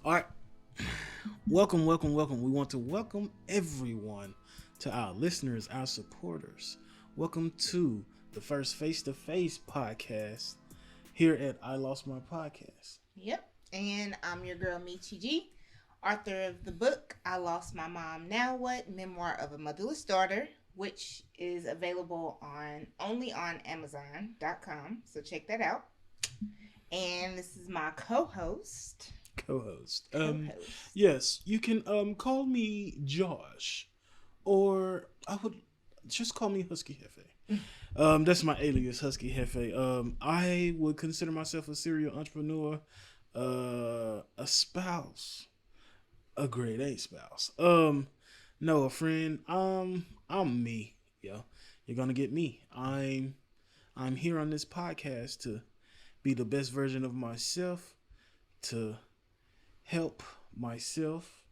All right. Welcome. We want to welcome everyone to our listeners, our supporters. Welcome to the first face to face podcast here at I Lost My Podcast. Yep. And I'm your girl, Michi G, author of the book I Lost My Mom Now What? Memoir of a Motherless Daughter, which is available on only on Amazon.com. So check that out. And this is my co-host. Co-host. Co-host. Yes, you can call me Josh, or I would just call me Husky Hefe. That's my alias, Husky Hefe. I would consider myself a serial entrepreneur, a spouse, a grade A spouse. No, a friend. I'm me, yo. You're gonna get me. I'm here on this podcast to be the best version of myself, to help myself,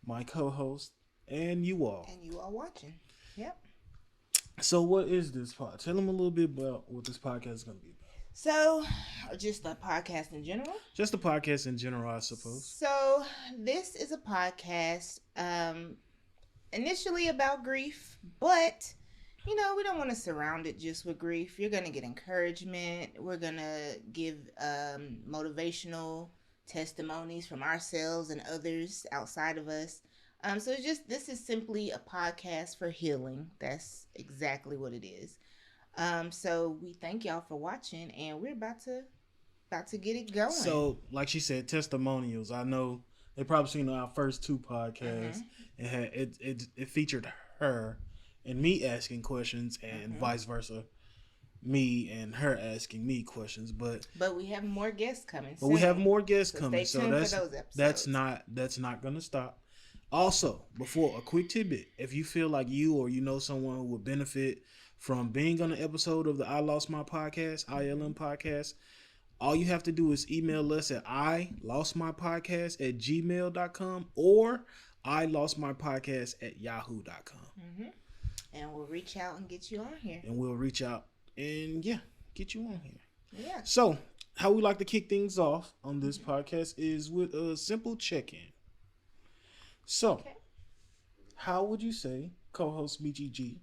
my co-host, and you all. And you are watching. Yep. So, what is this pod? Tell them a little bit about what this podcast is gonna be about. So, just a podcast in general. Just a podcast in general, I suppose. So, this is a podcast initially about grief, but we don't want to surround it just with grief. You're going to get encouragement. We're going to give motivational testimonies from ourselves and others outside of us. So this is simply a podcast for healing. That's exactly what it is. So we thank y'all for watching, and we're about to get it going. So, like she said, testimonials. I know they probably seen our first two podcasts. It featured her and me asking questions, and vice versa, me and her asking me questions. But we have more guests coming. But we have more guests coming, stay tuned for those episodes. That's not gonna stop. Also, before a quick tidbit, if you feel like you or you know someone who would benefit from being on an episode of the I Lost My Podcast, ILM podcast, all you have to do is email us at ilostmypodcast@gmail.com or ilostmypodcast@yahoo.com. And we'll reach out and get you on here. And we'll reach out and get you on here. Yeah. So, how we like to kick things off on this podcast is with a simple check-in. So, how would you say, co-host BGG,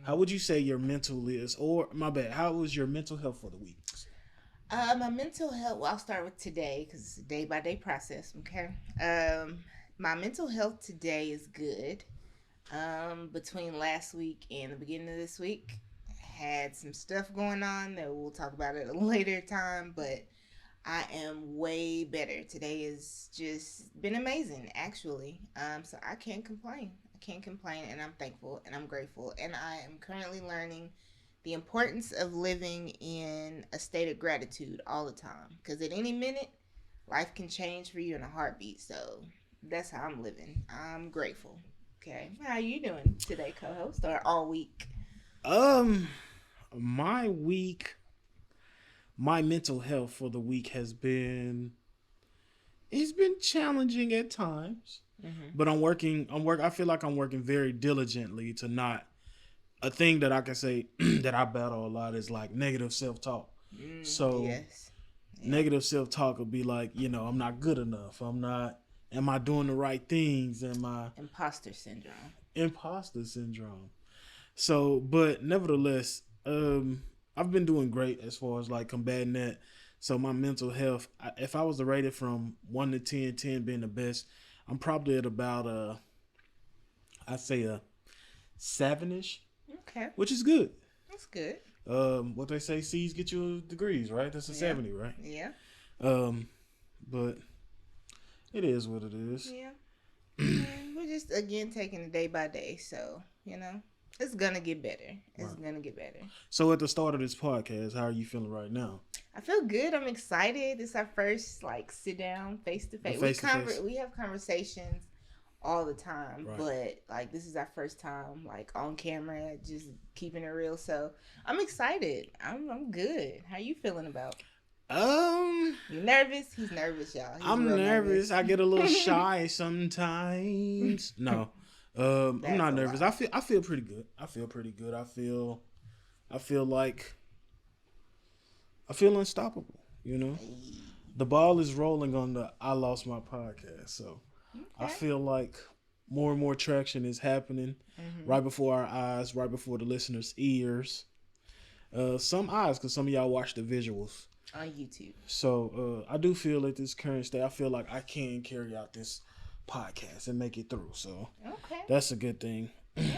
how would you say your mental is, or my bad, how was your mental health for the week? My mental health, well, I'll start with today because it's a day-by-day process, okay? My mental health today is good. Between last week and the beginning of this week, had some stuff going on that we'll talk about at a later time, but I am way better. Today has just been amazing, actually. So I can't complain. And I'm thankful and I'm grateful. And I am currently learning the importance of living in a state of gratitude all the time. Because at any minute, life can change for you in a heartbeat. So that's how I'm living. I'm grateful. Okay. How are you doing today, co-host, or all week? My mental health for the week it's been challenging at times, but I feel like I'm working very diligently to not, a thing that I can say that I battle a lot is like negative self-talk. Negative self-talk will be like, I'm not good enough. Am I doing the right things? Imposter syndrome. So, but nevertheless, I've been doing great as far as like combating that. So my mental health, if I was to rate it from 1 to 10, 10 being the best, I'm probably at about I'd say a 7-ish. Okay. Which is good. That's good. What they say, C's get you degrees, right? That's a 70, right? Yeah. But it is what it is. Yeah. We're just, again, taking it day by day. So, it's going to get better. It's going to get better. So at the start of this podcast, how are you feeling right now? I feel good. I'm excited. This is our first, sit down, face-to-face. We have conversations all the time. Right. But, this is our first time, on camera, just keeping it real. So I'm excited. I'm good. How you feeling about it? You nervous? He's nervous, y'all. I'm nervous. I get a little shy sometimes. No, I'm not nervous. I feel pretty good. I feel unstoppable. the ball is rolling on the I Lost My podcast. So I Okay. feel like more and more traction is happening right before our eyes, right before the listeners' ears. Some eyes, because some of y'all watch the visuals. On YouTube. So I do feel at this current state, I feel like I can carry out this podcast and make it through. So Okay. that's a good thing.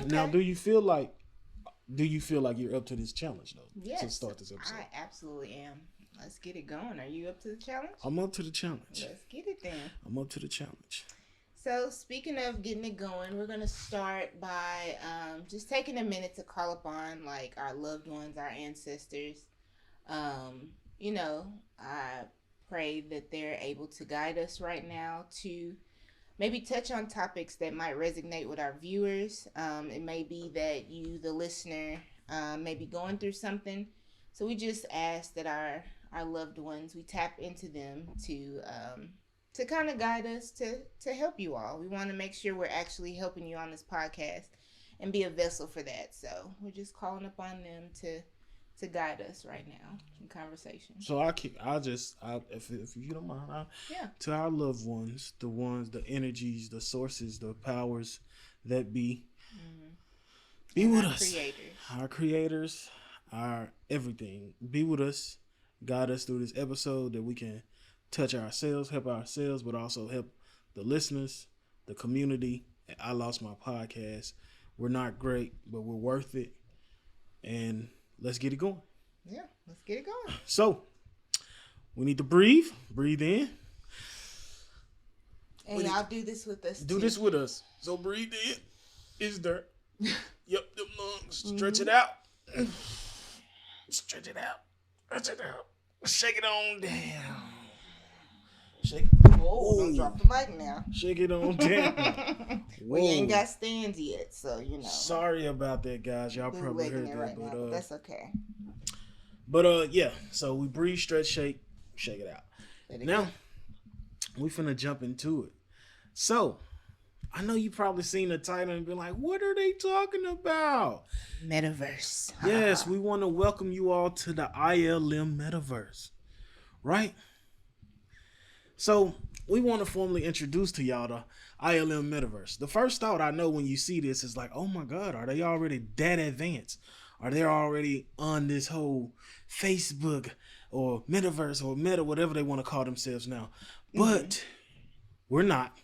Now, Okay. do you feel like you're up to this challenge though? Yes. To start this episode. I absolutely am. Let's get it going. Are you up to the challenge? I'm up to the challenge. Let's get it then. I'm up to the challenge. So, speaking of getting it going, we're going to start by just taking a minute to call upon like our loved ones, our ancestors. You know, I pray that they're able to guide us right now to maybe touch on topics that might resonate with our viewers. It may be that you, the listener, may be going through something. So we just ask that our loved ones, we tap into them to kind of guide us to help you all. We want to make sure we're actually helping you on this podcast and be a vessel for that. So we're just calling upon them to guide us right now in conversation. So if you don't mind, Yeah. to our loved ones, the energies, the sources, the powers that be And with our us. creators. Our creators, our everything. Be with us, guide us through this episode that we can touch ourselves, help ourselves, but also help the listeners, the community. I Lost My Podcast. We're not great, but we're worth it. And let's get it going. Yeah, let's get it going. So, we need to breathe. Breathe in. And y'all do this with us Do too. this with us. So, breathe in. It's dirt. Yep, them lungs. Stretch it out. Stretch it out. Stretch it out. Shake it on down. Shake. Whoa, don't drop the mic now. Shake it on down. We ain't got stands yet, so you know. Sorry about that, guys. Y'all probably Bootlegging heard it that, right now, but that's okay. yeah. So we breathe, stretch, shake it out. Let it Now, go. we finna jump into it. So, I know you probably seen the title and been like, what are they talking about? MetaVerse. Yes, we want to welcome you all to the ILM MetaVerse, right? So, we want to formally introduce to y'all the ILM MetaVerse. The first thought I know when you see this is like, oh my God, are they already that advanced? Are they already on this whole Facebook or MetaVerse or Meta, whatever they want to call themselves now? But we're not.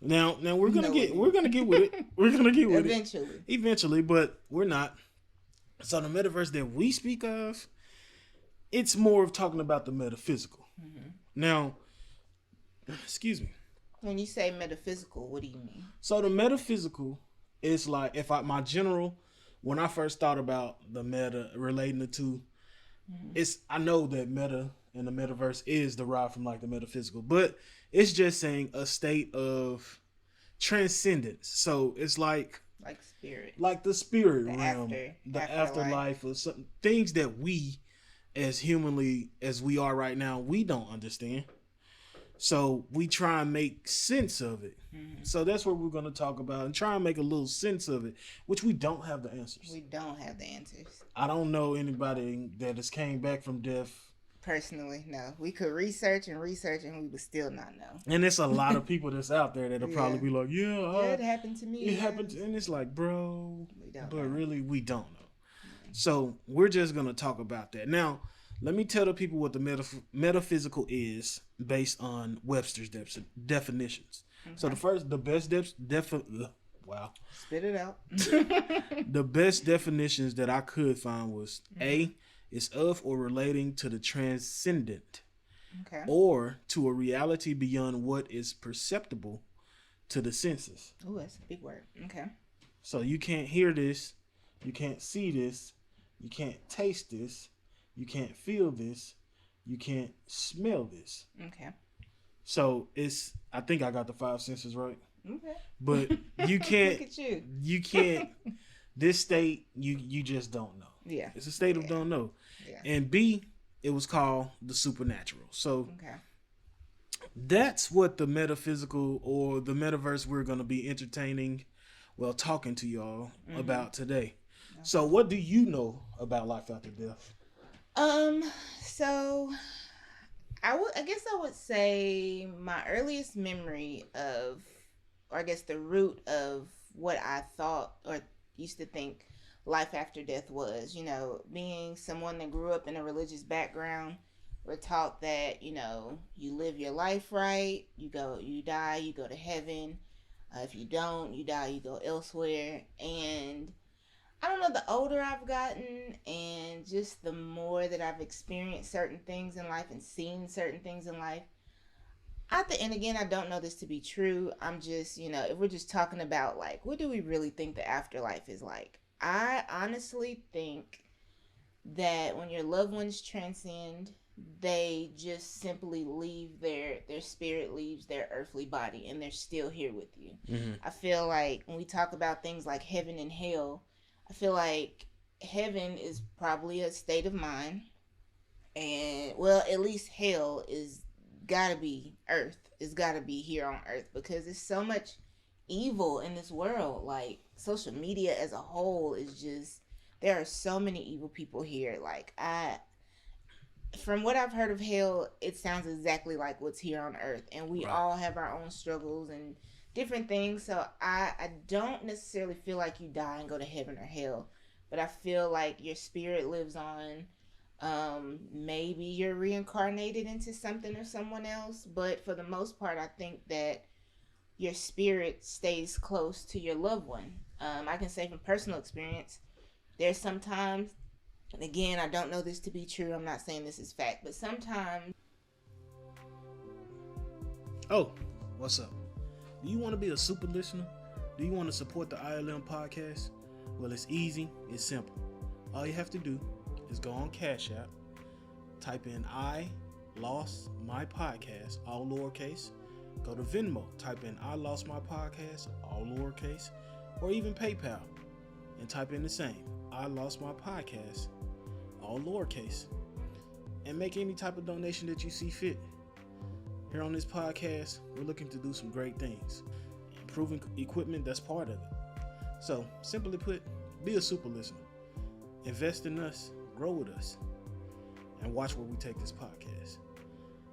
Now we're gonna get with it. We're gonna get with Eventually. it eventually, but we're not. So the metaverse that we speak of, it's more of talking about the metaphysical. Now, excuse me. When you say metaphysical, what do you mean? So the metaphysical is like when I first thought about the meta relating the two, I know that meta and the metaverse is derived from like the metaphysical, but it's just saying a state of transcendence. So it's like spirit. like the spirit The realm, the afterlife. afterlife, or something, things that we, as humanly as we are right now, we don't understand. So we try and make sense of it. So that's what we're going to talk about and try and make a little sense of it, which we don't have the answers. We don't have the answers. I don't know anybody that has came back from death. Personally, no. We could research and we would still not know. And there's a lot of people that's out there that'll probably be like, it happened to me. It happened. And it's like, bro, We don't but know. really we don't know. So we're just going to talk about that. Now, let me tell the people what the metaphysical is based on Webster's definitions. So the best wow. Spit it out. The best definitions that I could find was A, is of or relating to the transcendent Okay. or to a reality beyond what is perceptible to the senses. Oh, that's a big word. Okay. So you can't hear this, you can't see this, you can't taste this, you can't feel this, you can't smell this. Okay. So I think I got the 5 senses right. Okay. But you can't Look at you. you can't this state you just don't know. Yeah. It's a state of don't know. Yeah. And B, it was called the supernatural. So Okay. that's what the metaphysical or the metaverse we're going to be talking to y'all about today. So what do you know about life after death? So I guess I would say my earliest memory of, or I guess the root of what I thought or used to think life after death was. Being someone that grew up in a religious background, we're taught that you live your life right, you die, you go to heaven. If you don't, you die, you go elsewhere. And I don't know, the older I've gotten and just the more that I've experienced certain things in life and seen certain things in life, and again, I don't know this to be true. I'm just, if we're just talking about like, what do we really think the afterlife is like? I honestly think that when your loved ones transcend, they just simply leave their spirit leaves their earthly body and they're still here with you. Mm-hmm. I feel like when we talk about things like heaven and hell, I feel like heaven is probably a state of mind, and well, at least hell is gotta be earth. It's gotta be here on earth because there's so much evil in this world. Like social media as a whole is just, there are so many evil people here. Like from what I've heard of hell, it sounds exactly like what's here on earth, and we Right. all have our own struggles and different things. So I don't necessarily feel like you die and go to heaven or hell, but I feel like your spirit lives on. Maybe you're reincarnated into something or someone else, but for the most part, I think that your spirit stays close to your loved one. I can say from personal experience, there's sometimes, and again, I don't know this to be true. I'm not saying this is fact, but sometimes. Oh, what's up? Do you want to be a super listener? Do you want to support the ILM podcast? Well, it's easy. It's simple. All you have to do is go on Cash App, type in I Lost My Podcast, all lowercase. Go to Venmo, type in I Lost My Podcast, all lowercase, or even PayPal, and type in the same, I Lost My Podcast, all lowercase, and make any type of donation that you see fit. Here on this podcast, we're looking to do some great things. Improving equipment, that's part of it. So, simply put, be a super listener. Invest in us, grow with us, and watch where we take this podcast.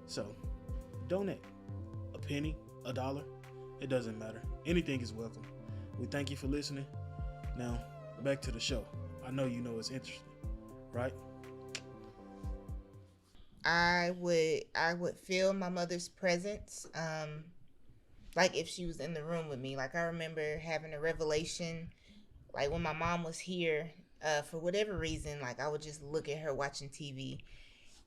So, donate. A penny, a dollar, it doesn't matter. Anything is welcome. We thank you for listening. Now, back to the show. I know you know it's interesting, right? I would feel my mother's presence, like if she was in the room with me. Like I remember having a revelation, like when my mom was here, for whatever reason, like I would just look at her watching TV,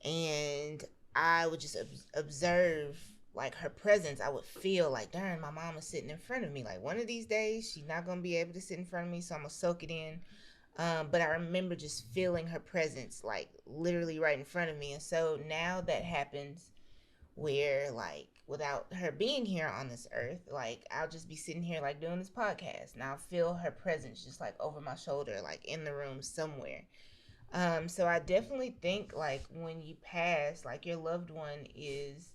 and I would just observe like her presence. I would feel like, darn, my mom is sitting in front of me. Like one of these days, she's not gonna be able to sit in front of me, so I'm gonna soak it in. But I remember just feeling her presence, like literally right in front of me. And so now that happens where, like, without her being here on this earth, like, I'll just be sitting here, like, doing this podcast. And I'll feel her presence just, like, over my shoulder, like, in the room somewhere. So I definitely think, like, when you pass, like, your loved one is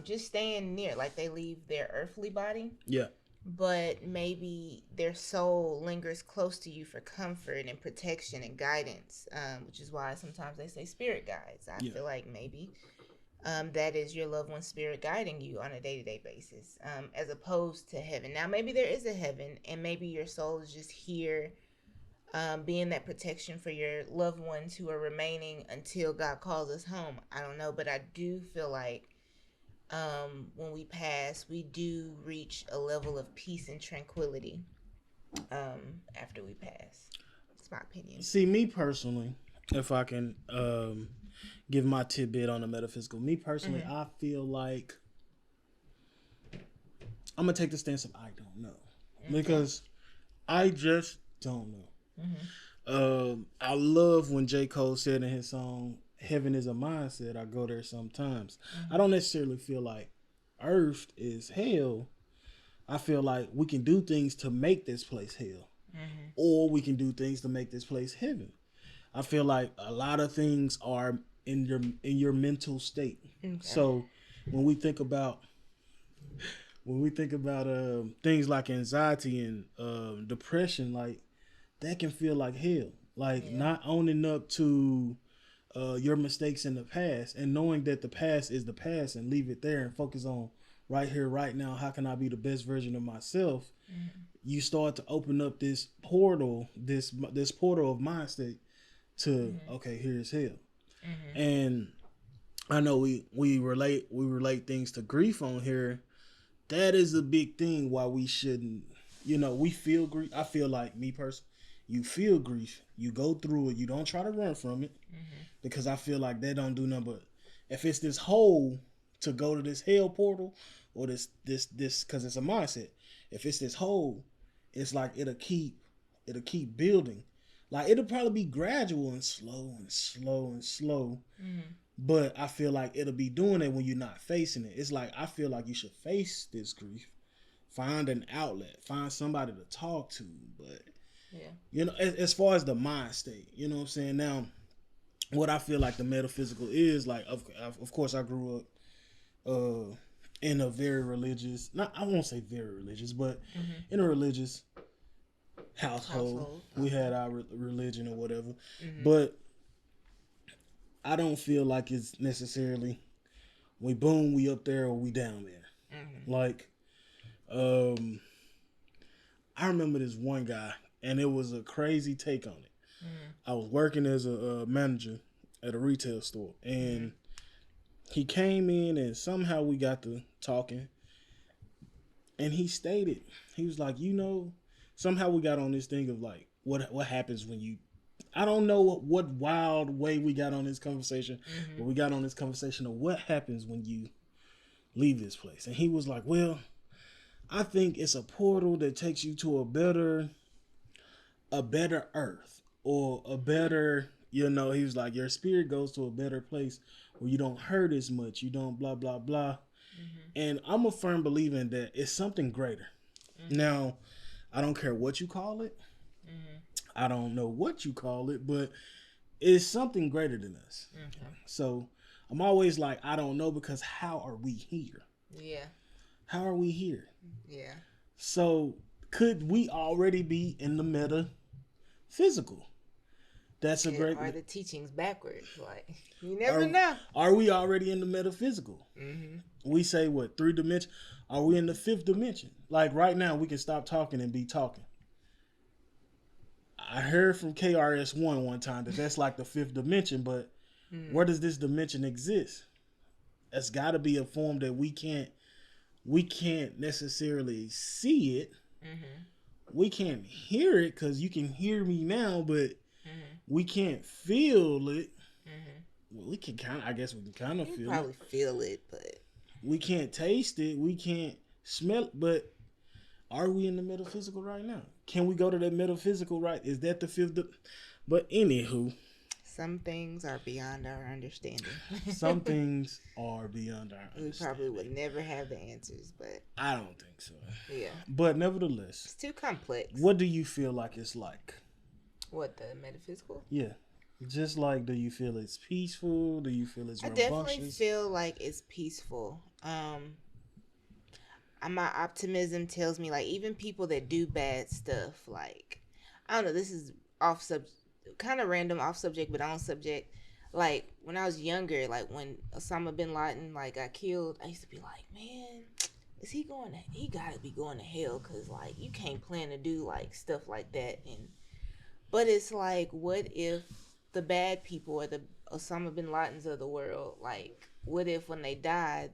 just staying near. Like, they leave their earthly body. Yeah. But maybe their soul lingers close to you for comfort and protection and guidance, which is why sometimes they say spirit guides. I feel like maybe that is your loved one's spirit guiding you on a day-to-day basis, as opposed to heaven. Now, maybe there is a heaven, and maybe your soul is just here, being that protection for your loved ones who are remaining until God calls us home. I don't know, but I do feel like when we pass, we do reach a level of peace and tranquility after we pass. It's my opinion. See, me personally, if I can give my tidbit on the metaphysical, me personally, I feel like I'm going to take the stance of I don't know. Because I just don't know. I love when J. Cole said in his song, Heaven is a mindset. I go there sometimes. I don't necessarily feel like earth is hell. I feel like we can do things to make this place hell. Or we can do things to make this place heaven. I feel like a lot of things are in your mental state. So when we think about things like anxiety and depression, like that can feel like hell. Like not owning up to your mistakes in the past, and knowing that the past is the past, and leave it there and focus on right here, right now. How can I be the best version of myself? Mm-hmm. You start to open up this portal, this portal of mind state to mm-hmm. okay, here's hell. Mm-hmm. And I know we relate things to grief on here. That is a big thing why we shouldn't, we feel grief. I feel like, me personally, you feel grief, you go through it, you don't try to run from it, mm-hmm. because I feel like that don't do nothing but, if it's this hole to go to this hell portal, or this because it's a mindset, if it's this hole, it's like it'll keep building. Like, it'll probably be gradual and slow and slow and slow. Mm-hmm. But I feel like it'll be doing it when you're not facing it. It's like, I feel like you should face this grief. Find an outlet. Find somebody to talk to. But, yeah, as far as the mind state, you know what I'm saying? Now, what I feel like the metaphysical is, like, of course, I grew up in a very religious, I won't say very religious, but mm-hmm. in a religious household. We had our religion or whatever. Mm-hmm. But I don't feel like it's necessarily we up there or we down there. Mm-hmm. Like, I remember this one guy, and it was a crazy take on it. Mm-hmm. I was working as a manager at a retail store, and he came in, and somehow we got to talking, and he stated, he was like, somehow we got on this thing of like, what happens when you, I don't know what wild way we got on this conversation, mm-hmm. but we got on this conversation of what happens when you leave this place. And he was like, well, I think it's a portal that takes you to a better earth, or a better, he was like, your spirit goes to a better place where you don't hurt as much, you don't blah, blah, blah. Mm-hmm. And I'm a firm believer in that it's something greater. Mm-hmm. Now, I don't care what you call it. Mm-hmm. I don't know what you call it, but it's something greater than us. Mm-hmm. So I'm always like, I don't know, because how are we here? Yeah. How are we here? Yeah. So could we already be in the metaphysical? That's a great. Are the teachings backwards? Like, you never know. Are we already in the metaphysical? Mm-hmm. We say what, 3 dimensions? Are we in the 5th dimension? Like, right now, we can stop talking and be talking. I heard from KRS-One one time that's like the 5th dimension, but where does this dimension exist? It's got to be a form that we can't necessarily see it. Mm-hmm. We can't hear it, because you can hear me now, but we can't feel it. Mm-hmm. Well, we can kind of, I guess we can kind of feel it. Probably feel it, but we can't taste it. We can't smell it. But are we in the metaphysical right now? Can we go to that metaphysical right? Is that the 5th? But anywho, some things are beyond our understanding. Some things are beyond our understanding. We probably would never have the answers, but I don't think so. Yeah. But nevertheless, it's too complex. What do you feel like it's like? What, the metaphysical? Yeah. Just like, do you feel it's peaceful? Do you feel it's rambunctious? I definitely feel like it's peaceful. My optimism tells me, like, even people that do bad stuff, like, I don't know, this is kind of random, off subject, but on subject. Like, when I was younger, like, when Osama bin Laden, like, got killed, I used to be like, man, he gotta be going to hell, because, like, you can't plan to do, like, stuff like that. But it's like, what if the bad people, or the Osama bin Ladens of the world, like, what if when they died,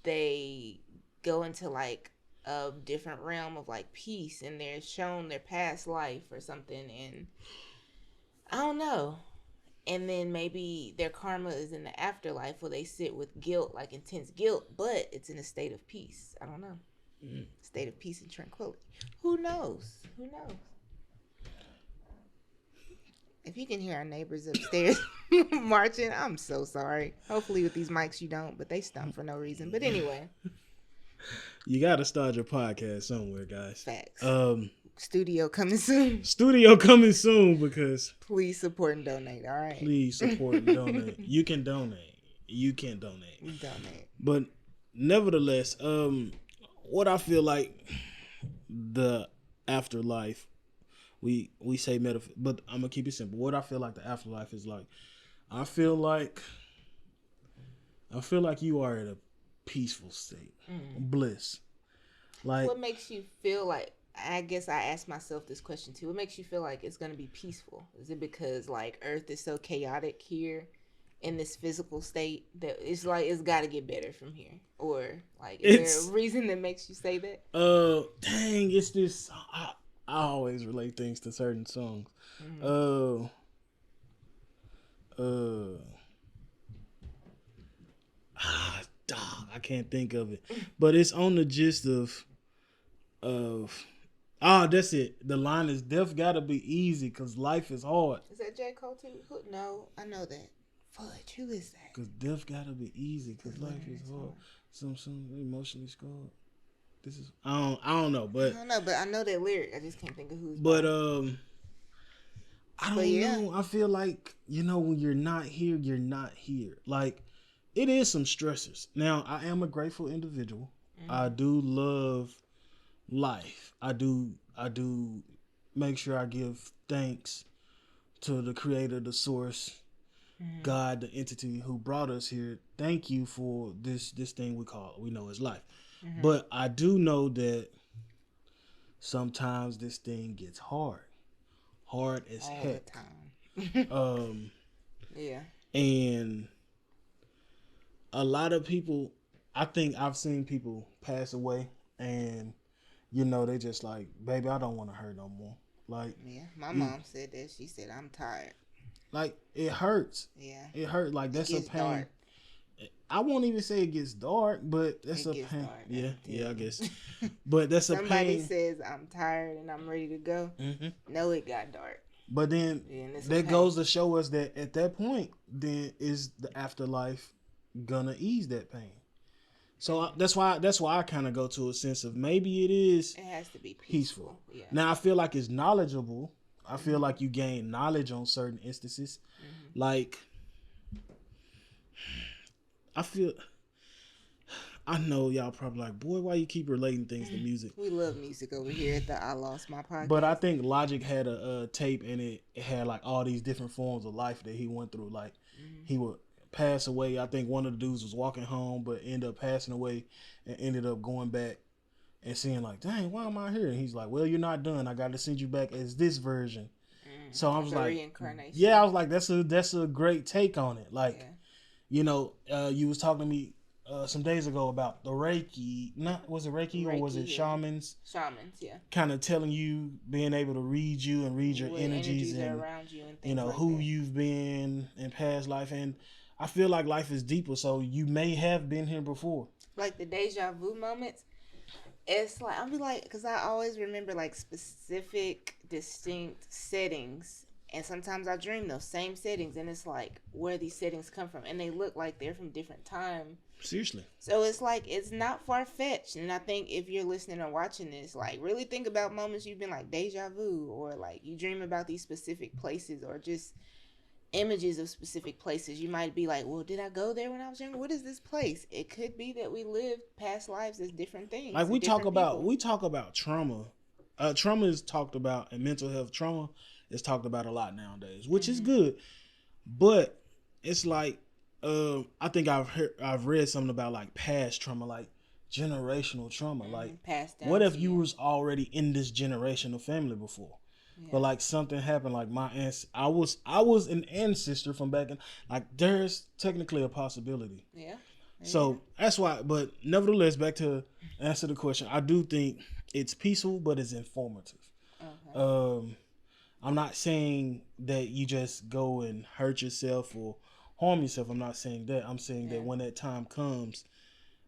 they go into, like, a different realm of, like, peace, and they're shown their past life or something, and I don't know. And then maybe their karma is in the afterlife, where they sit with guilt, like intense guilt, but it's in a state of peace. I don't know. Mm-hmm. State of peace and tranquility. Who knows? If you can hear our neighbors upstairs marching, I'm so sorry. Hopefully with these mics you don't, but they stump for no reason. But anyway. You got to start your podcast somewhere, guys. Facts. Studio coming soon. Because please support and donate, all right? Please support and donate. You can donate. But nevertheless, what I feel like the afterlife, we say but I'm gonna keep it simple. What I feel like the afterlife is like, I feel like you are at a peaceful state, bliss. Like What makes you feel like? I guess I asked myself this question too. What makes you feel like it's gonna be peaceful? Is it because like Earth is so chaotic here, in this physical state that it's like it's got to get better from here, or like is there a it's reason that makes you say that? dang, it's this. I always relate things to certain songs. Uh, uh, dog, I can't think of it, but it's on the gist of that's it. The line is death gotta be easy because life is hard. Is that J. Cole too? No, I know that. Fudge, who is that? Because death gotta be easy because life is hard. Some emotionally scarred. This is I don't know, but I don't know, but I know that lyric. I just can't think of who's. But I don't know. I feel like when you're not here, you're not here. Like it is some stressors. Now I am a grateful individual. I do love life. I do make sure I give thanks to the creator, the source, God, the entity who brought us here. Thank you for this thing we know as life. But I do know that sometimes this thing gets hard as all heck. the time. Yeah. And a lot of people, I think I've seen people pass away, and they just like, baby, I don't want to hurt no more. Like, yeah, my mom said that. She said, I'm tired. Like it hurts. Yeah, it hurt. Like that's a pain. Dark. I won't even say it gets dark, but that's a pain. Dark, yeah, I guess. But that's a pain. Somebody says I'm tired and I'm ready to go. No, it got dark. But then that goes to show us that at that point, then is the afterlife gonna ease that pain? So that's why I kind of go to a sense of maybe it is. It has to be peaceful. Yeah. Now I feel like it's knowledgeable. I feel like you gain knowledge on certain instances. Like, I know y'all probably like, boy, why you keep relating things to music? We love music over here at the I Lost My Podcast. But I think Logic had a tape, and it had like all these different forms of life that he went through. Like, he would pass away. I think one of the dudes was walking home, but ended up passing away and ended up going back and seeing like, dang, why am I here? And he's like, well, you're not done. I got to send you back as this version. So I was like, reincarnation. Yeah, I was like, that's a great take on it. Like, you was talking to me some days ago about the Reiki. Was it Reiki or was it shamans? Shamans, yeah. Kind of telling you, being able to read you and read your energies and around you and things like who that. you've been in past life. And I feel like life is deeper, so you may have been here before. Like the deja vu moments. It's like, I'll be like, because I always remember like specific, distinct settings. And sometimes I dream those same settings. And it's like, where these settings come from. And they look like they're from different time. Seriously. So it's like, it's not far-fetched. And I think if you're listening or watching this, like, really think about moments you've been like deja vu. Or like, you dream about these specific places. Or just images of specific places. You might be like, well, did I go there when I was younger? What is this place? It could be that we lived past lives as different things. Like we talk about trauma. Trauma is talked about, and mental health trauma is talked about a lot nowadays, which is good. But it's like, I think I've read something about like past trauma, like generational trauma. Like, passed down. what if you was already in this generational family before? But like something happened, like I was an ancestor from back in, like there's technically a possibility. Yeah. So that's why, but nevertheless, back to answer the question, I do think it's peaceful, but it's informative. Okay. I'm not saying that you just go and hurt yourself or harm yourself. I'm not saying that. I'm saying that when that time comes,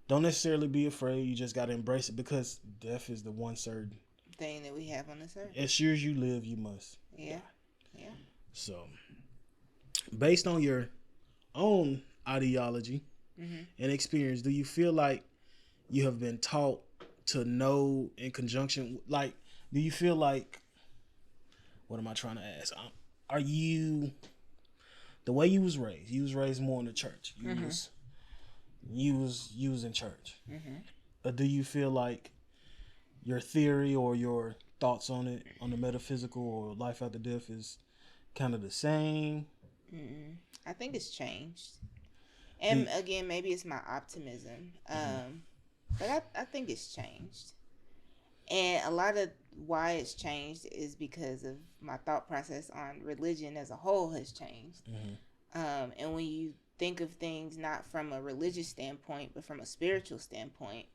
don't necessarily be afraid. You just got to embrace it, because death is the one certain thing that we have on this earth. As sure as you live, you must. Yeah. So, based on your own ideology and experience, do you feel like you have been taught to know in conjunction? Like, do you feel like? What am I trying to ask? Are you the way you was raised? You was raised more in the church. You was in church. Do you feel like your theory or your thoughts on it, on the metaphysical or life after death, is kind of the same? I think it's changed. And again, maybe it's my optimism. But I think it's changed. And a lot of why it's changed is because of my thought process on religion as a whole has changed. And when you think of things not from a religious standpoint, but from a spiritual standpoint,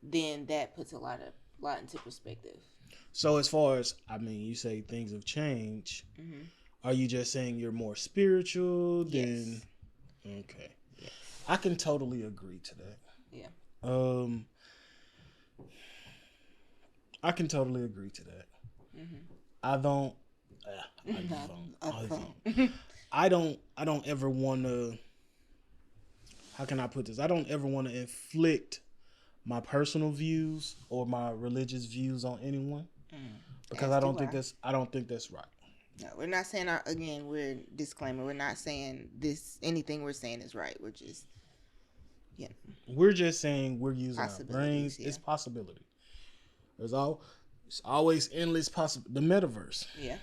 then that puts a lot into perspective. So as far as, you say things have changed. Are you just saying you're more spiritual than? Yes. Okay. Yes. I can totally agree to that. Yeah. I can totally agree to that. I don't ever want to. How can I put this? I don't ever want to inflict my personal views or my religious views on anyone because I don't think that's right. No, we're not saying again. We're disclaimer. We're not saying anything we're saying is right. We're just We're just saying we're using our brains. Yeah. It's possibility. It's always endless possible. The MetaVerse. Yeah.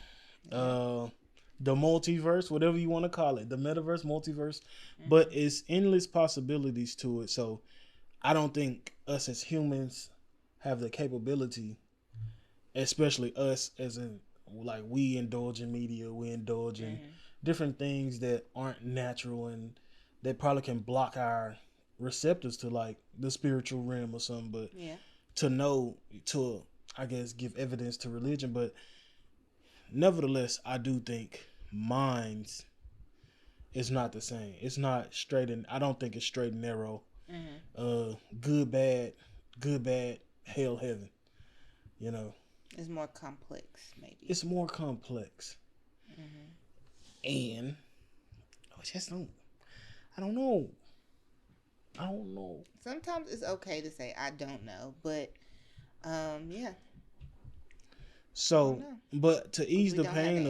The multiverse, whatever you want to call it, the MetaVerse, multiverse, but it's endless possibilities to it. So I don't think us as humans have the capability, especially us as in we indulge in media, we indulge in different things that aren't natural and that probably can block our receptors to the spiritual realm or something. But to I guess give evidence to religion, but nevertheless, I do think minds is not the same. It's not straight and I don't think it's straight and narrow. Good, bad, hell, heaven. It's more complex, maybe. It's more complex. And I just don't. I don't know. Sometimes it's okay to say I don't know, but yeah. So, but to ease the pain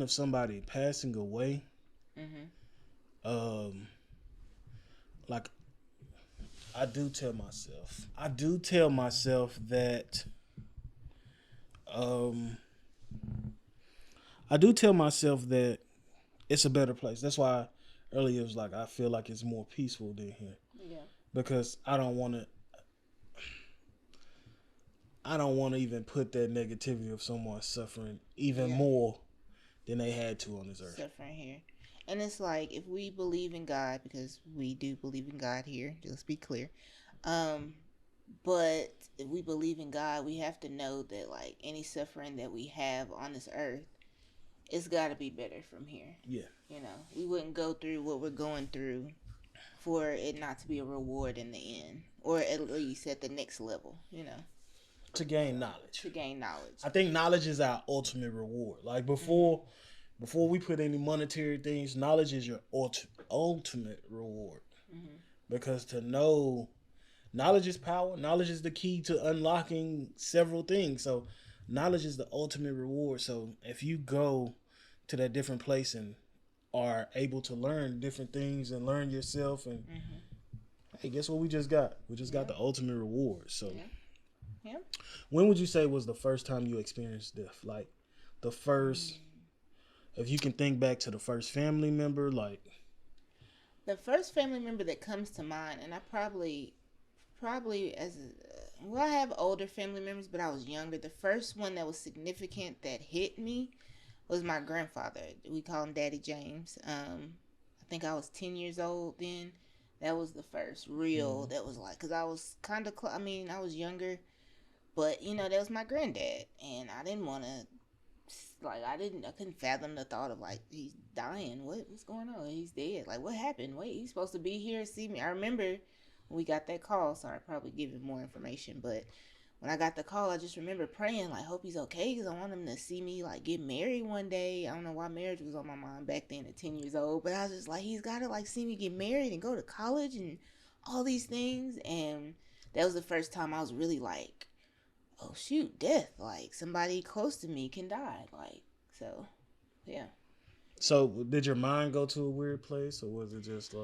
of somebody passing away, I do tell myself that it's a better place. That's why earlier it was I feel like it's more peaceful than here. Yeah. Because I don't want to even put that negativity of someone suffering even more than they had to on this earth. Suffering here. And it's if we believe in God, because we do believe in God here, let's be clear. But if we believe in God, we have to know that any suffering that we have on this earth, it's got to be better from here. Yeah. We wouldn't go through what we're going through for it not to be a reward in the end, or at least at the next level, To gain knowledge. I think knowledge is our ultimate reward. Before we put any monetary things, knowledge is your ultimate reward. Because to know, knowledge is power. Knowledge is the key to unlocking several things. So knowledge is the ultimate reward. So if you go to that different place and are able to learn different things and learn yourself, and hey, guess what we just got? We just got the ultimate reward. So when would you say was the first time you experienced death? The first, if you can think back to the first family member, the first family member that comes to mind, and I probably I have older family members, but I was younger. The first one that was significant that hit me was my grandfather. We call him Daddy James. I think I was 10 years old then. That was the first real, that was because I was kind of, I was younger, but, that was my granddad. And I didn't want to, I couldn't fathom the thought of, he's dying. What's going on? He's dead. What happened? Wait, he's supposed to be here to see me. I remember when we got that call. Sorry, I probably giving more information, but when I got the call, I just remember praying, hope he's okay, because I want him to see me, get married one day. I don't know why marriage was on my mind back then at 10 years old, but I was just he's got to, see me get married and go to college and all these things. And that was the first time I was really oh, shoot, death. Somebody close to me can die. So, yeah. So, did your mind go to a weird place, or was it just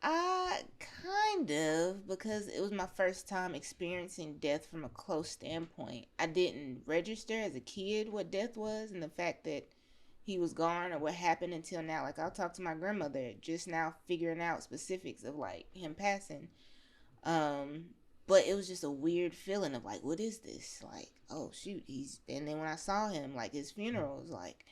I Kind of, because it was my first time experiencing death from a close standpoint. I didn't register as a kid what death was and the fact that he was gone or what happened until now. Like, I'll talk to my grandmother just now, figuring out specifics of like him passing. Um, but it was just a weird feeling of like, what is this? Like, oh shoot, he's. And then when I saw him, like his funeral, it was like,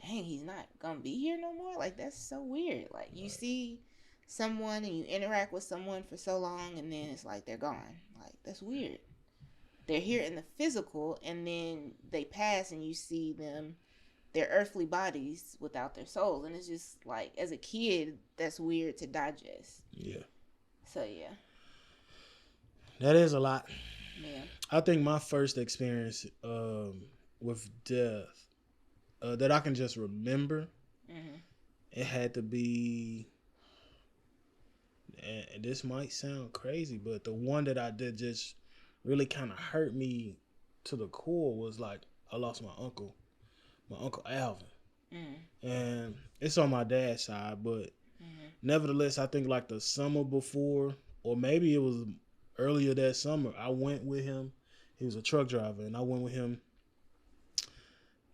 dang, he's not gonna be here no more. Like, that's so weird. Like, you see someone and you interact with someone for so long, and then it's like they're gone. Like, that's weird. They're here in the physical, and then they pass, and you see them, their earthly bodies without their souls, and it's just like, as a kid, that's weird to digest. Yeah. So yeah. That is a lot. Yeah. I think my first experience with death that I can just remember, it had to be, and this might sound crazy, but the one that I did just really kind of hurt me to the core was like, I lost my uncle Alvin. And it's on my dad's side, but nevertheless, I think like the summer before, or maybe it was earlier that summer, I went with him. He was a truck driver, and I went with him,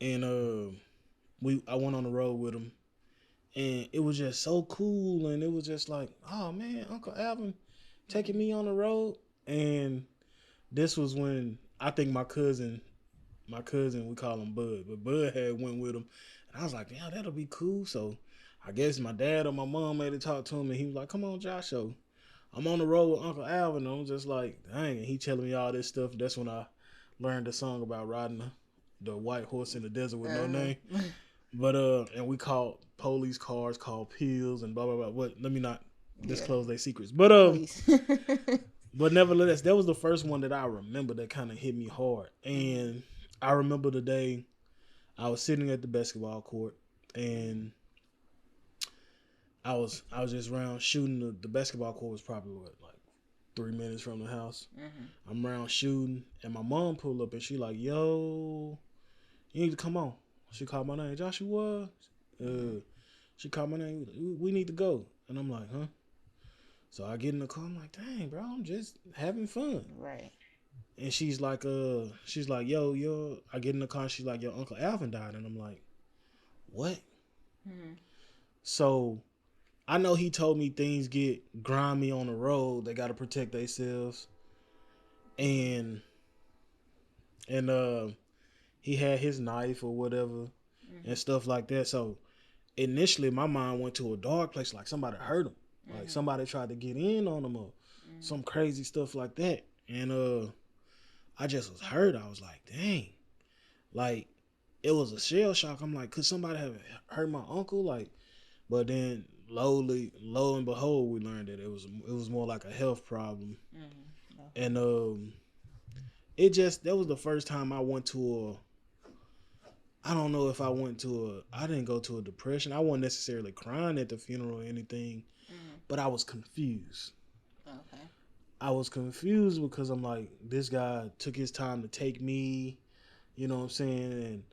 and I went on the road with him, and it was just so cool, and it was just like, oh man, Uncle Alvin taking me on the road. And this was when I think my cousin, we call him Bud, but Bud had went with him, and I was like, yeah, that'll be cool. So I guess my dad or my mom made it talk to him, and he was like, come on, Josh. So I'm on the road with Uncle Alvin, and I'm just like, dang, and he telling me all this stuff. That's when I learned the song about riding the white horse in the desert with no name. But and we called police cars, called pills, and blah blah blah. What? Let me not disclose their secrets. But but nevertheless, that was the first one that I remember that kind of hit me hard. And I remember the day I was sitting at the basketball court, and I was just around shooting. The basketball court was probably like 3 minutes from the house. I'm around shooting, and my mom pulled up, and she like, yo, you need to come on. She called my name, Joshua. She called my name. We need to go. And I'm like, huh? So I get in the car. I'm like, dang, bro, I'm just having fun. Right. And she's like, yo. I get in the car. She's like, your Uncle Alvin died. And I'm like, what? So I know he told me things get grimy on the road. They got to protect themselves. And he had his knife or whatever and stuff like that. So initially my mind went to a dark place, like somebody hurt him. Like somebody tried to get in on him or some crazy stuff like that. And I just was hurt. I was like, dang. Like, it was a shell shock. I'm like, could somebody have hurt my uncle? Like, but then lo and behold, we learned that it was more like a health problem. And that was the first time I went to I don't know if I didn't go to a depression. I wasn't necessarily crying at the funeral or anything, but I was confused. Okay. I was confused because I'm like, this guy took his time to take me, you know what I'm saying? And,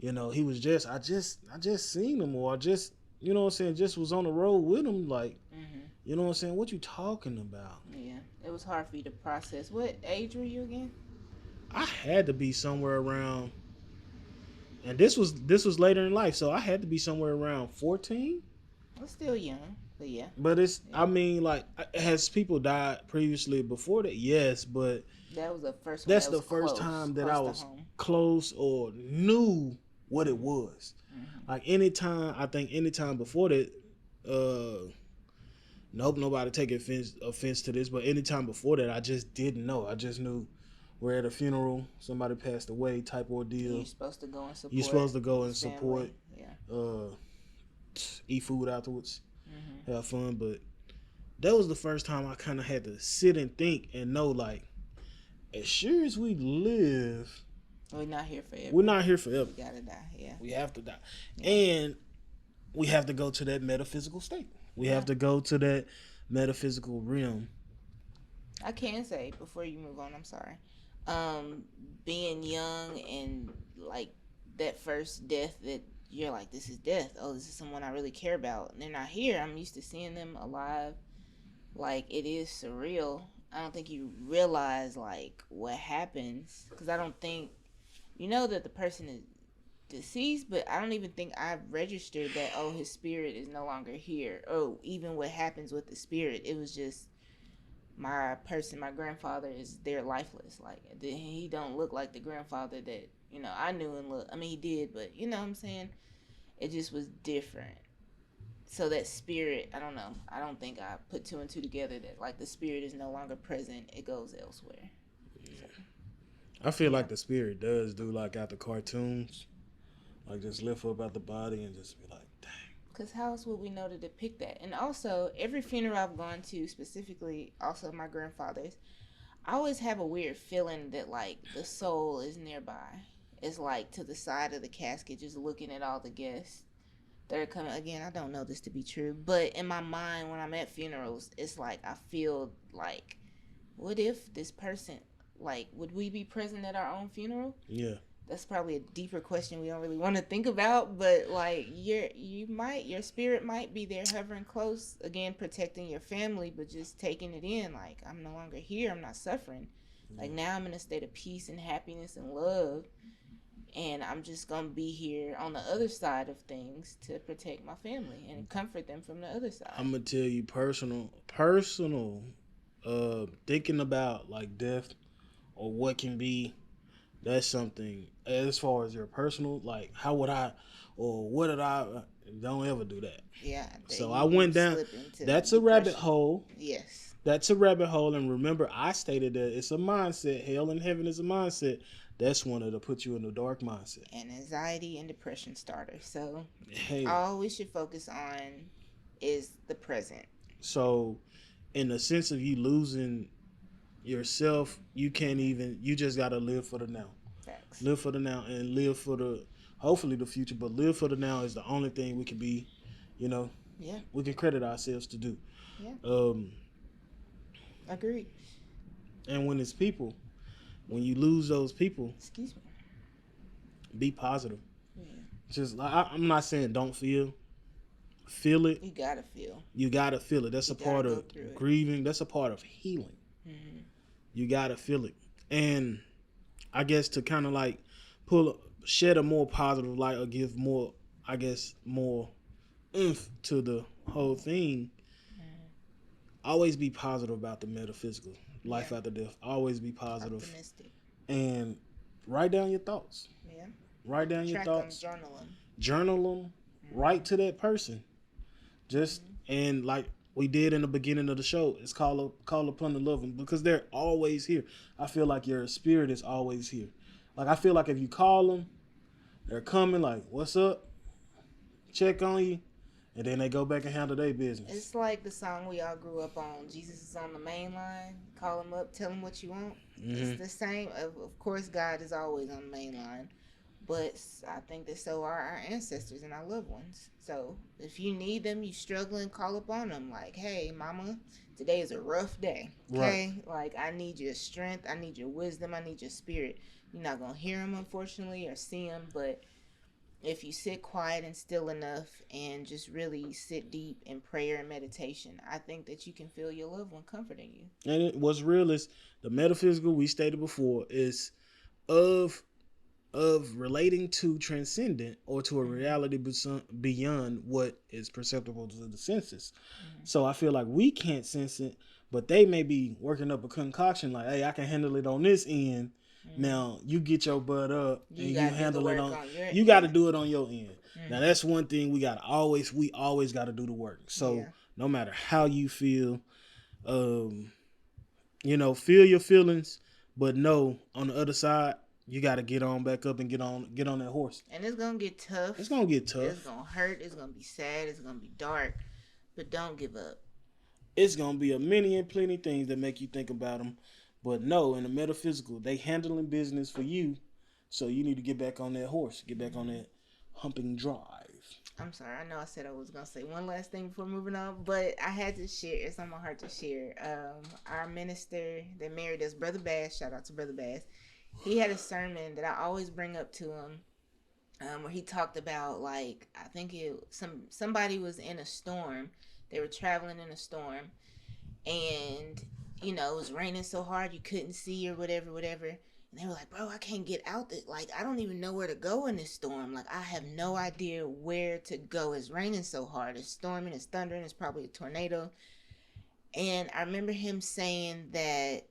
you know, he was I just seen him, or I just, you know what I'm saying, just was on the road with him. Like, you know what I'm saying? What you talking about? Yeah. It was hard for you to process. What age were you again? I had to be somewhere around, and this was later in life, so I had to be somewhere around 14. I was still young, but yeah. But I mean, like, has people died previously before that? Yes, but that was the first one. That's the first time that I was close or knew what it was. Like, anytime before that, nope, nobody take offense to this, but anytime before that, I just didn't know. I just knew we're at a funeral, somebody passed away type ordeal. You're supposed to go and support. You're supposed to go and support. Yeah. Eat food afterwards, have fun. But that was the first time I kind of had to sit and think and know, like, as sure as we live, we're not here forever. We gotta die. Yeah. We have to die, and we have to go to that metaphysical state. We have to go to that metaphysical realm. I can say, before you move on, I'm sorry. Being young and like that first death that you're like, this is death. Oh, this is someone I really care about. And they're not here. I'm used to seeing them alive, like it is surreal. I don't think you realize like what happens because I don't think you know that the person is deceased, but I don't even think I've registered that his spirit is no longer here. Oh, even what happens with the spirit, it was just my grandfather is there lifeless. Like he don't look like the grandfather that I knew and look. I mean, he did, but you know what I'm saying. It just was different. So that spirit, I don't know. I don't think I put two and two together that like the spirit is no longer present. It goes elsewhere. So, I feel like the spirit does do like out the cartoons, like just lift up out the body and just be like, dang. because how else would we know to depict that? And also, every funeral I've gone to, specifically also my grandfather's, I always have a weird feeling that like the soul is nearby. It's like to the side of the casket, just looking at all the guests that are coming. Again, I don't know this to be true, but in my mind, when I'm at funerals, it's like I feel like, what if this person, like, would we be present at our own funeral? Yeah. That's probably a deeper question we don't really want to think about, but like your spirit might be there hovering close, again protecting your family, but just taking it in like I'm no longer here, I'm not suffering. Like now I'm in a state of peace and happiness and love, and I'm just gonna be here on the other side of things to protect my family and comfort them from the other side. I'm gonna tell you personal thinking about like death or what can be. That's something as far as your personal, like how would I or what did I don't ever do that. Yeah. So I went down. That's a rabbit hole. Yes. That's a rabbit hole. And remember, I stated that it's a mindset. Hell and heaven is a mindset. That's one of to put you in a dark mindset. And anxiety and depression starters. So hey, all we should focus on is the present. So in the sense of you losing yourself, you can't even. You just gotta live for the now. Facts. Live for the now and live for the hopefully the future. But live for the now is the only thing we can be. Yeah. We can credit ourselves to do. Yeah. Agreed. And when it's people, when you lose those people, excuse me, be positive. Yeah. Just I'm not saying don't feel it. You gotta feel. You gotta feel it. That's a part of grieving. That's a part of healing. Mm-hmm. You gotta feel it. And I guess to kind of like shed a more positive light or give more, I guess, more oomph to the whole thing. Always be positive about the metaphysical, life after death. Always be positive. Optimistic. And write down your thoughts. Yeah. Write down your thoughts. Journal them. Write to that person. Just and like we did in the beginning of the show, it's call upon the loved one because they're always here. I feel like your spirit is always here. Like I feel like if you call them, they're coming. Like, what's up? Check on you. And then they go back and handle their business. It's like the song we all grew up on. Jesus is on the main line. Call him up. Tell him what you want. Mm-hmm. It's the same. Of course, God is always on the main line. But I think that so are our ancestors and our loved ones. So if you need them, you struggling, call up on them. Like, hey, mama, today is a rough day. Okay? Right. Like, I need your strength. I need your wisdom. I need your spirit. You're not going to hear them, unfortunately, or see them. But if you sit quiet and still enough and just really sit deep in prayer and meditation, I think that you can feel your loved one comforting you. And what's real is the metaphysical, we stated before, is of relating to transcendent or to a reality beyond what is perceptible to the senses. Mm-hmm. So I feel like we can't sense it, but they may be working up a concoction like, hey, I can handle it on this end. Mm-hmm. Now you get your butt up and you handle it on you got to do it on your end. Mm-hmm. Now that's one thing we always got to do the work. So no matter how you feel, feel your feelings, but know on the other side, you got to get on back up and get on that horse. And it's going to get tough. It's going to get tough. It's going to hurt. It's going to be sad. It's going to be dark. But don't give up. It's going to be a many and plenty things that make you think about them. But no, in the metaphysical, they handling business for you. So you need to get back on that horse. Get back on that humping drive. I'm sorry. I know I said I was going to say one last thing before moving on. But I had to share. It's on my heart to share. Our minister that married us, Brother Bass. Shout out to Brother Bass. He had a sermon that I always bring up to him, where he talked about like somebody was in a storm. They were traveling in a storm, and it was raining so hard you couldn't see or whatever. And they were like, bro, I can't get out. Like, I don't even know where to go in this storm. Like, I have no idea where to go. It's raining so hard. It's storming. It's thundering. It's probably a tornado. And I remember him saying that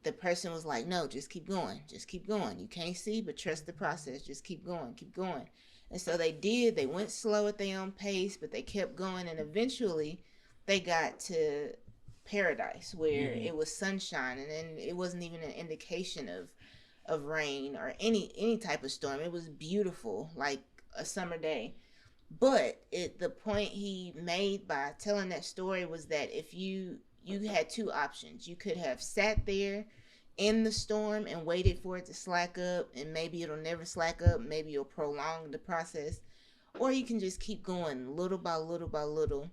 the person was like, no, just keep going. Just keep going. You can't see, but trust the process. Just keep going. Keep going. And so they did. They went slow at their own pace, but they kept going. And eventually they got to paradise where it was sunshine. And then it wasn't even an indication of rain or any type of storm. It was beautiful, like a summer day. But the point he made by telling that story was that if you had two options. You could have sat there in the storm and waited for it to slack up, and maybe it'll never slack up. Maybe you'll prolong the process, or you can just keep going little by little by little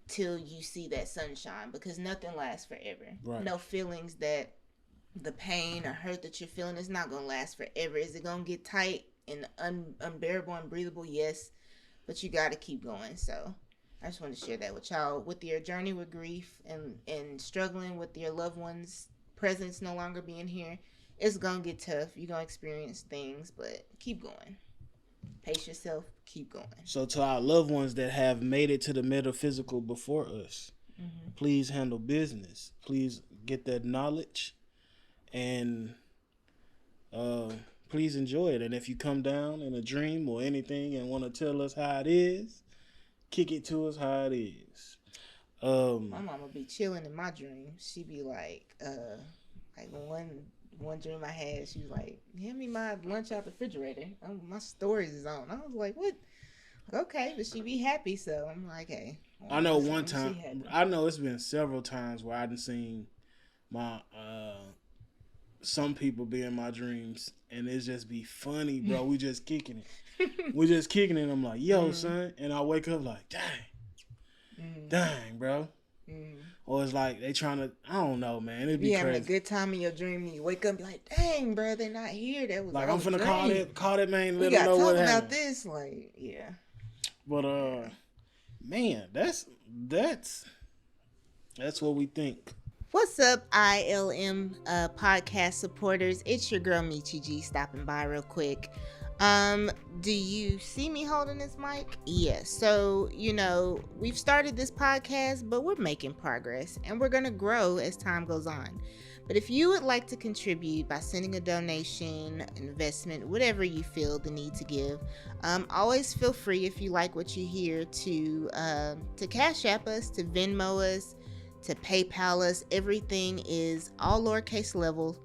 till you see that sunshine, because nothing lasts forever. Right. No feelings that the pain or hurt that you're feeling is not going to last forever. Is it going to get tight and unbearable and breathable? Yes, but you got to keep going. So I just want to share that with y'all. With your journey with grief and struggling with your loved ones' presence no longer being here, it's going to get tough. You're going to experience things, but keep going. Pace yourself. Keep going. So to our loved ones that have made it to the metaphysical before us, please handle business. Please get that knowledge and please enjoy it. And if you come down in a dream or anything and want to tell us how it is, kick it to us how it is. My mama be chilling in my dreams. She be like one dream I had, she was like, hand me my lunch out the refrigerator. My storage is on. I was like, what? Okay, but she be happy, so I'm like, hey. I know one time, I know it's been several times where I done seen my some people be in my dreams, and it just be funny, bro. We just kicking it. We just kicking it. I'm like, yo, son. And I wake up like, dang, bro. Or it's like they trying to, I don't know, man. It'd be crazy. Having a good time in your dream, and you wake up and be like, dang, bro, they not here. That was like, I'm finna call that man, let him know what happened. about this, like, yeah. But man, that's what we think. What's up, ILM podcast supporters? It's your girl Michi G stopping by real quick. Do you see me holding this mic? Yes. So, we've started this podcast, but we're making progress and we're going to grow as time goes on. But if you would like to contribute by sending a donation, investment, whatever you feel the need to give, always feel free, if you like what you hear, to Cash App us, to Venmo us, to PayPal us. Everything is all lowercase level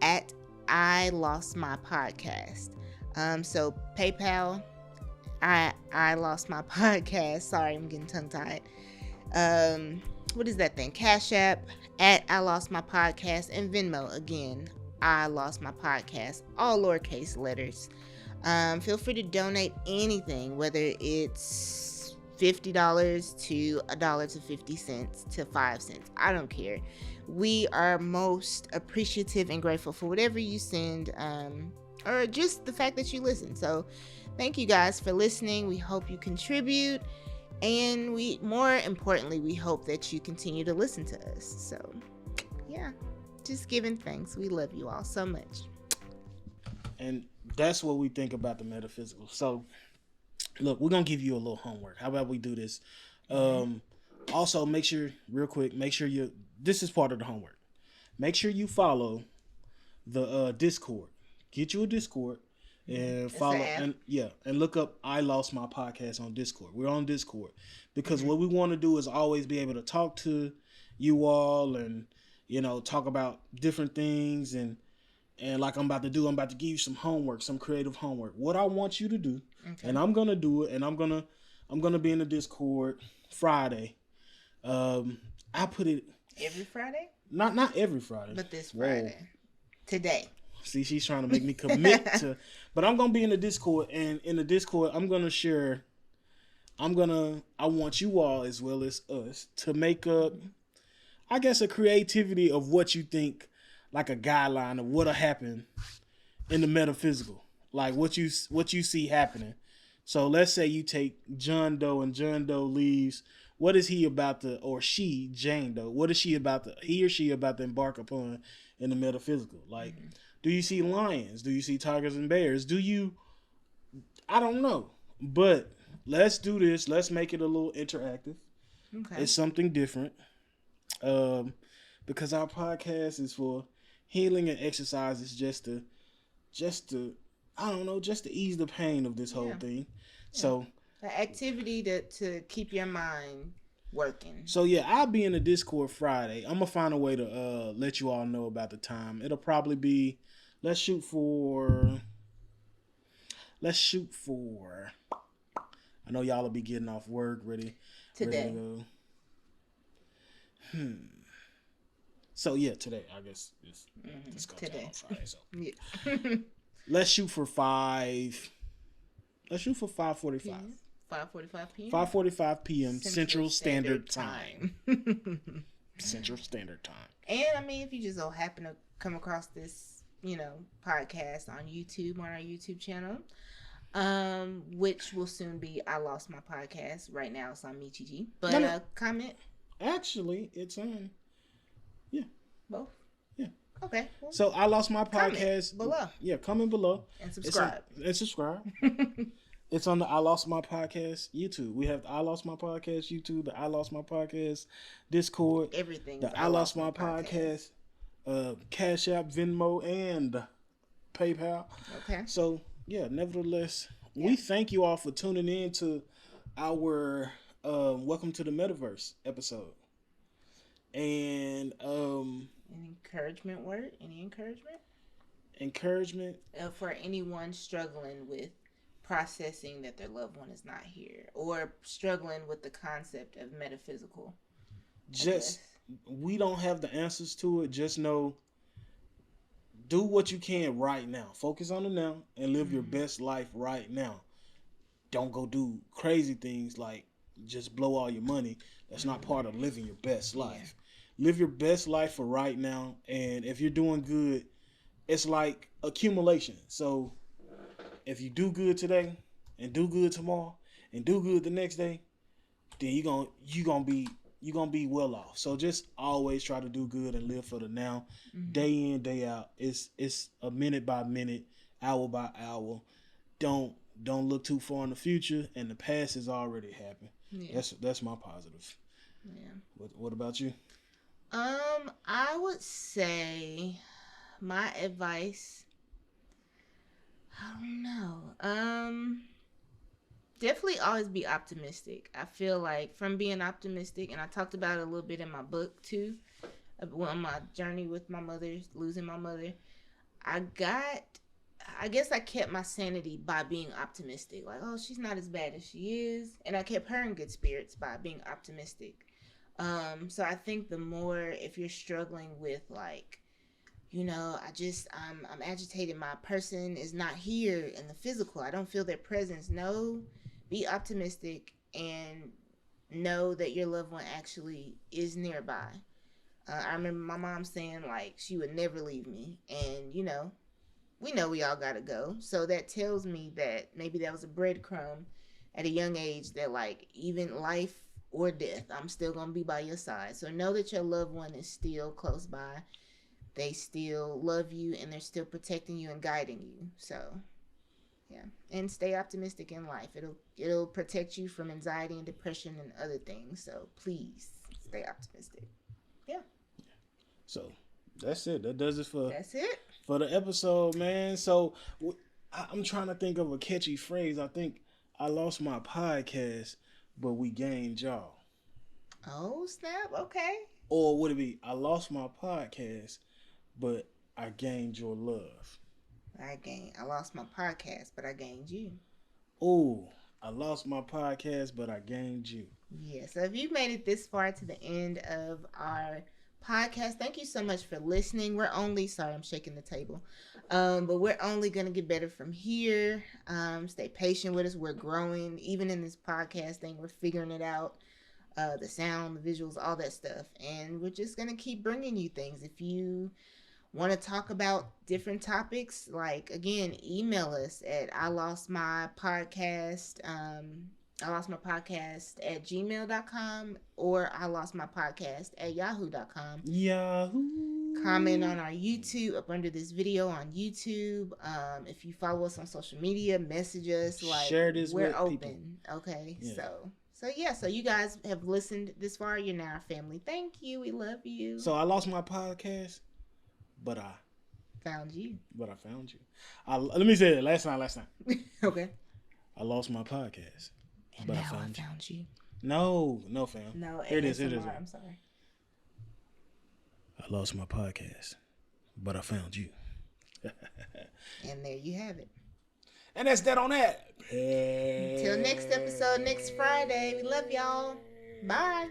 at I Lost My Podcast. So PayPal, I Lost My Podcast. Sorry, I'm getting tongue tied. What is that thing? Cash App at I Lost My Podcast, and Venmo again, I Lost My Podcast, all lowercase letters. Feel free to donate anything, whether it's $50 to $1 to 50 cents to 5 cents. I don't care. We are most appreciative and grateful for whatever you send, or just the fact that you listen. So thank you guys for listening. We hope you contribute, and more importantly, we hope that you continue to listen to us. So yeah, just giving thanks. We love you all so much. And that's what we think about the metaphysical. So look, we're going to give you a little homework. How about we do this? Also, make sure this is part of the homework. Make sure you follow the Discord. Get you a Discord and follow and look up I Lost My Podcast on Discord. We're on Discord because what we want to do is always be able to talk to you all and talk about different things and like I'm about to do, I'm about to give you some homework, some creative homework. What I want you to do, and I'm gonna do it, and I'm gonna be in the Discord Friday. I put it every Friday. Not every Friday, but this Friday. Whoa. Today. See, she's trying to make me commit to, but I'm going to be in the Discord, and in the Discord, I want you all as well as us to make up, I guess, a creativity of what you think, like a guideline of what'll happen in the metaphysical, like what you see happening. So let's say you take John Doe and John Doe leaves what is he about to, or she, Jane Doe, what is she about to, he or she about to embark upon in the metaphysical? Like, do you see lions? Do you see tigers and bears? Do you, I don't know. But let's do this. Let's make it a little interactive. Okay. It's something different. Because our podcast is for healing and exercises just to I don't know, just to ease the pain of this whole thing. Yeah. So an activity to keep your mind working. So yeah, I'll be in the Discord Friday. I'm gonna find a way to let you all know about the time. It'll probably be let's shoot for I know y'all will be getting off work ready Today. Ready to go. So yeah, today I guess it's going Today. down on Friday. So Yeah. let's shoot for 5. Let's shoot for 5:45. 5:45 p.m. 5:45 p.m. Central Standard Time. Central Standard Time. And I mean, if you just so happen to come across this, podcast on YouTube, on our YouTube channel, which will soon be I Lost My Podcast. Right now it's on Michiji. But No. comment. Actually, it's on. Yeah. Both? Yeah. Okay. Well, so I Lost My Podcast. below. Yeah, comment below. And subscribe. Subscribe. It's on the I Lost My Podcast YouTube. We have the I Lost My Podcast YouTube, the I Lost My Podcast Discord. Everything. The I Lost My Podcast Cash App, Venmo, and PayPal. Okay. So, yeah, nevertheless, we thank you all for tuning in to our Welcome to the MetaVerse episode. And an encouragement word? Any encouragement? Encouragement? For anyone struggling with processing that their loved one is not here, or struggling with the concept of metaphysical. We don't have the answers to it. Just know, do what you can right now. Focus on the now and live your best life right now. Don't go do crazy things like just blow all your money. That's not part of living your best life. Live your best life for right now. And if you're doing good, it's like accumulation. So if you do good today and do good tomorrow and do good the next day, then you're gonna be well off. So just always try to do good and live for the now, day in, day out. It's a minute by minute, hour by hour. Don't look too far in the future, and the past has already happened. Yeah. That's my positive. Yeah. What about you? I would say my advice, I don't know. Definitely always be optimistic. I feel like from being optimistic, and I talked about it a little bit in my book too, on my journey with my mother, losing my mother. I guess I kept my sanity by being optimistic. Like, oh, she's not as bad as she is. And I kept her in good spirits by being optimistic. So I think the more, if you're struggling with like, I'm agitated. My person is not here in the physical. I don't feel their presence. No, be optimistic and know that your loved one actually is nearby. I remember my mom saying like she would never leave me, and we know we all gotta go. So that tells me that maybe that was a breadcrumb at a young age that like even life or death, I'm still gonna be by your side. So know that your loved one is still close by. They still love you and they're still protecting you and guiding you. So, yeah. And stay optimistic in life. It'll protect you from anxiety and depression and other things. So, please stay optimistic. Yeah. So, that's it. That does it for the episode, man. So, I'm trying to think of a catchy phrase. I think I lost my podcast, but we gained y'all. Oh, snap. Okay. Or would it be I lost my podcast, but I gained your love? I lost my podcast, but I gained you. Oh, I lost my podcast, but I gained you. Yeah, so if you made it this far to the end of our podcast, thank you so much for listening. I'm shaking the table. But we're only going to get better from here. Stay patient with us. We're growing. Even in this podcast thing, we're figuring it out. The sound, the visuals, all that stuff. And we're just going to keep bringing you things. If you want to talk about different topics, like, again, email us at I Lost My Podcast I lost my podcast at gmail.com or I lost my podcast at yahoo.com. Yahoo. Comment on our YouTube up under this video on YouTube. If you follow us on social media, message us. Like, share this we're with open. people. Okay. Yeah. So you guys have listened this far. You're now our family. Thank you. We love you. So I lost my podcast, but I found you. But I found you. Let me say it. Last time. Okay. I lost my podcast, and but now I found you. No, fam. No, here it is. I'm sorry. I lost my podcast, but I found you. And there you have it. And that's that on that. Until next episode, next Friday. We love y'all. Bye.